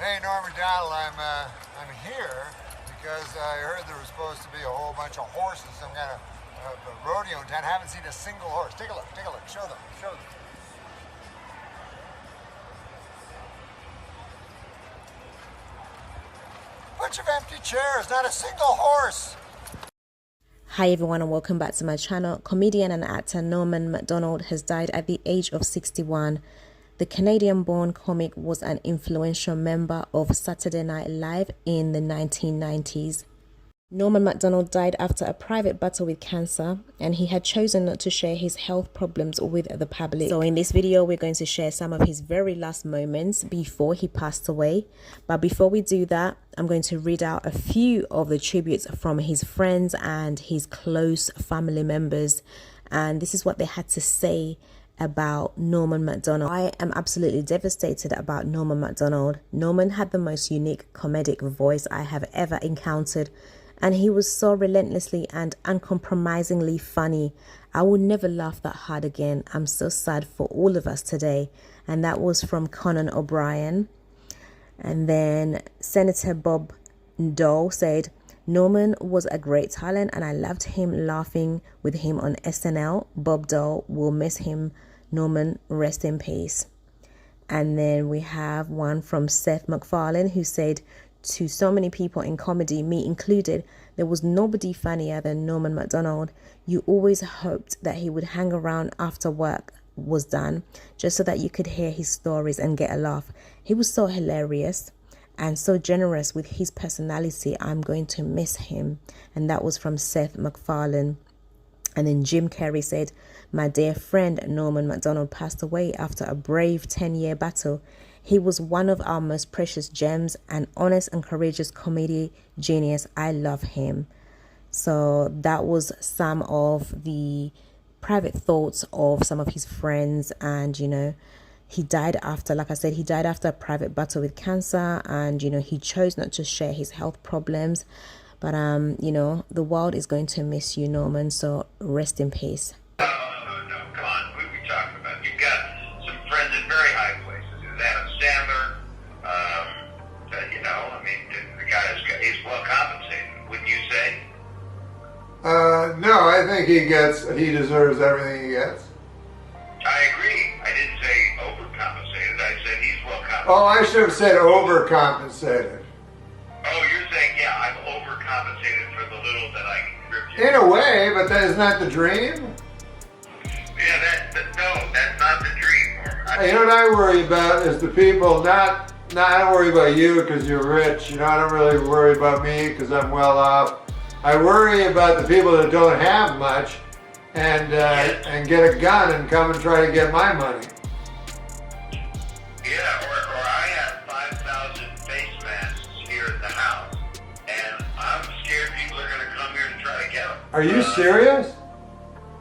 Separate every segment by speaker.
Speaker 1: Hey, Norm Macdonald, I'm here because I heard there was supposed to be a whole bunch of horses, some kind of rodeo in town. I haven't seen a single horse. Take a look, show them. Bunch of empty chairs, not a single horse.
Speaker 2: Hi everyone and welcome back to my channel. Comedian and actor Norman Macdonald has died at the age of 61. The Canadian-born comic was an influential member of Saturday Night Live in the 1990s. Norman Macdonald died after a private battle with cancer, and he had chosen not to share his health problems with the public. So in this video, we're going to share some of his very last moments before he passed away. But before we do that, I'm going to read out a few of the tributes from his friends and his close family members. And this is what they had to say about Norman Macdonald. I am absolutely devastated about Norman Macdonald. Norman had the most unique comedic voice I have ever encountered, and he was so relentlessly and uncompromisingly funny. I will never laugh that hard again. I'm so sad for all of us today. And that was from Conan O'Brien. And then Senator Bob Dole said, Norman was a great talent and I loved him laughing with him on SNL. Bob Dole will miss him. Norman, rest in peace. And then we have one from Seth MacFarlane who said, to so many people in comedy, me included, there was nobody funnier than Norman Macdonald. You always hoped that he would hang around after work was done just so that you could hear his stories and get a laugh. He was so hilarious and so generous with his personality. I'm going to miss him. And that was from Seth MacFarlane. And then Jim Carey said, my dear friend Norman Macdonald passed away after a brave 10-year battle. He was one of our most precious gems, an honest and courageous comedy genius. I love him. So that was some of the private thoughts of some of his friends. And, you know, he died after, like I said, he died after a private battle with cancer. And, you know, he chose not to share his health problems. But, you know, the world is going to miss you, Norman. So rest in peace.
Speaker 3: No, come on. What are we talking about? You've got some friends in very high places. Adam Sandler, you know, I mean, the guy is well compensated, wouldn't you say?
Speaker 1: No, I think he deserves everything he gets.
Speaker 3: I agree. I didn't say overcompensated. I said he's well compensated.
Speaker 1: Oh, I should have said overcompensated.
Speaker 3: Oh, you're saying, yeah, I'm overcompensated for the little that I contribute.
Speaker 1: In a way, but that is not the dream.
Speaker 3: Yeah, no, that's not the dream, Norm.
Speaker 1: You know what I worry about is the people, I don't worry about you because you're rich. You know, I don't really worry about me because I'm well off. I worry about the people that don't have much and get a gun and come and try to get my money.
Speaker 3: Yeah, or I have 5,000 face masks here at the house, and I'm scared people are going to come here to try to get them.
Speaker 1: Are you serious?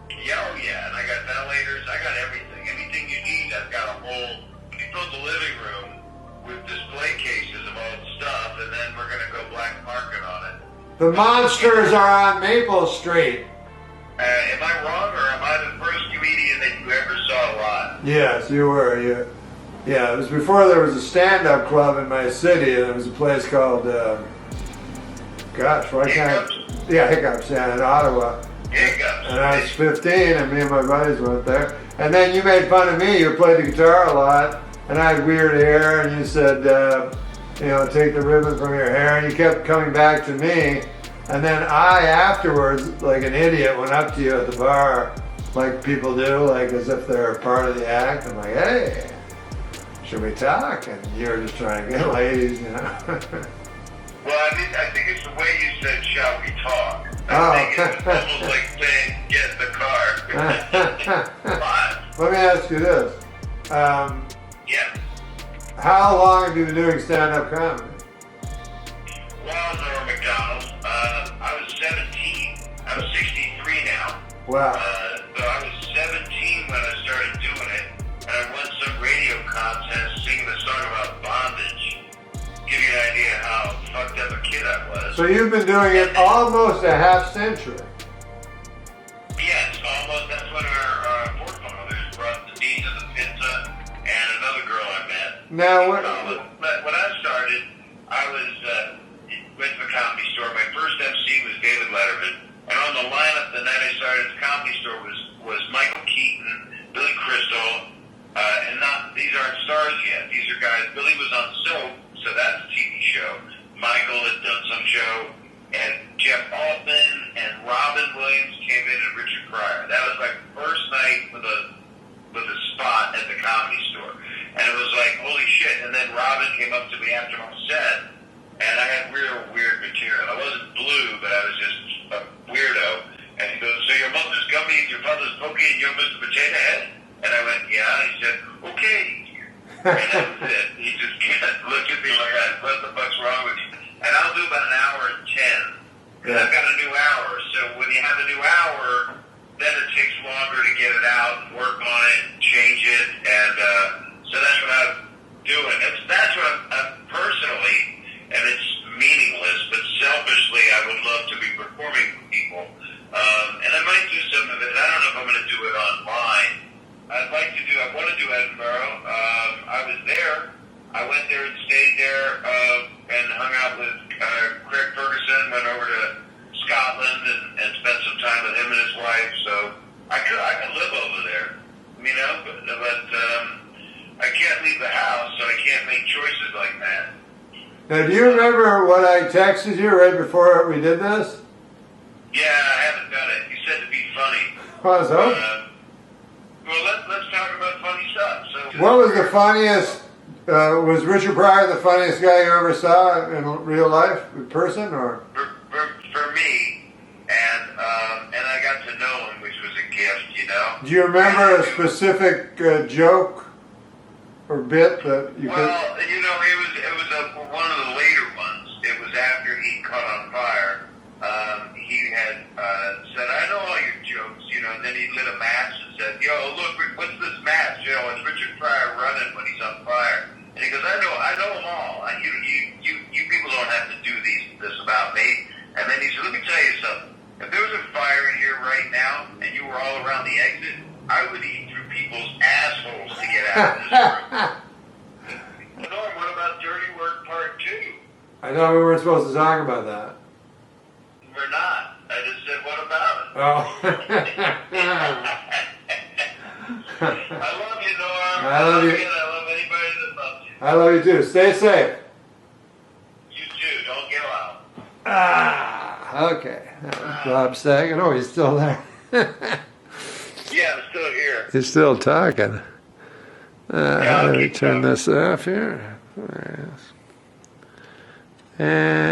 Speaker 3: Yeah, oh yeah, and I got ventilators, I got everything. Anything you need, I've got a whole, we built the living room with display cases of all the stuff, and then we're going to go black market on it.
Speaker 1: The monsters are on Maple Street.
Speaker 3: Am I wrong, or am I the first comedian that you ever saw live?
Speaker 1: Yes, you were. Yeah, it was before there was a stand-up club in my city, and there was a place called, Hiccups, yeah, in Ottawa.
Speaker 3: Hiccups.
Speaker 1: And I was 15, and me and my buddies went there. And then you made fun of me. You played the guitar a lot, and I had weird hair, and you said, you know, take the ribbon from your hair, and you kept coming back to me. And then I, afterwards, like an idiot, went up to you at the bar, like people do, like as if they're part of the act. I'm like, hey, should we talk? And you were just trying to get ladies, you know.
Speaker 3: Well, I think it's the way you said, shall we talk?
Speaker 1: I
Speaker 3: think it's almost like saying, get in the car.
Speaker 1: Let me ask you this.
Speaker 3: Yeah.
Speaker 1: How long have you been doing stand-up comedy?
Speaker 3: Well, Norm Macdonald, I was 17. I'm 63 now.
Speaker 1: Wow.
Speaker 3: So I was 17 when I started doing it, and I won some radio contest singing a song about bondage. Give you an idea how fucked up a kid I was.
Speaker 1: So you've been doing it almost a half century.
Speaker 3: Yes, almost. That's when our forefathers brought the deeds of the Pinta and another girl I met.
Speaker 1: Now,
Speaker 3: when I started, up to me after my set, and I had real weird material. I wasn't blue, but I was just a weirdo. And he goes, so your mother's gummy and your father's pokey and you're Mr. Potato Head? And I went, yeah. And he said, okay. And that was it. He just looked at me like, what the fuck's wrong with you? And I'll do about an hour and 10. Because I've got a new hour. So when you have a new hour, then it takes longer to get it out and work on it and change it. And so that's what I'm doing. That's what I'm personally, and it's meaningless, but selfishly, I would love to be performing for people. And I might do some of it. I don't know if I'm going to do it online. I want to do Edinburgh. I was there. I went there and stayed there and hung out with Craig Ferguson, went over to Scotland and spent some time with him and his wife. So I could live over there, you know, but I can't leave the house, so I can't make choices like that.
Speaker 1: Now, do you remember when I texted you right before we did this?
Speaker 3: Yeah, I haven't done it. You said to be funny.
Speaker 1: How's that?
Speaker 3: Well, let's talk about funny stuff. So,
Speaker 1: what was the funniest? Was Richard Pryor the funniest guy you ever saw in real life, in person, or?
Speaker 3: For me, and I got to know him, which was a gift, you know.
Speaker 1: Do you remember a specific joke or bit that you could?
Speaker 3: Well, you know, it was one of the later ones. It was after he caught on fire. He had said, "I know all your jokes," you know. And then he lit a match and said, "Yo, look, what's this match? You know, it's Richard Pryor running when he's on fire." And he goes, "I know them all. You people don't have to do this about me." And then he said, "Let me tell you something. If there was a fire in here right now and you were all around the exit, I would eat through people's assholes to get out of this room." Norm, what about Dirty Work Part 2?
Speaker 1: I know we weren't supposed to talk about that.
Speaker 3: We're not. I just said, what about it?
Speaker 1: Oh.
Speaker 3: I love you, Norm.
Speaker 1: I love you.
Speaker 3: And I love anybody that loves you.
Speaker 1: I love you too. Stay safe.
Speaker 3: You too. Don't get out.
Speaker 1: Okay. That was Bob Saget. Oh, he's still there.
Speaker 3: Yeah, I'm still here.
Speaker 1: He's still talking.
Speaker 3: Yeah,
Speaker 1: let me turn this off here. And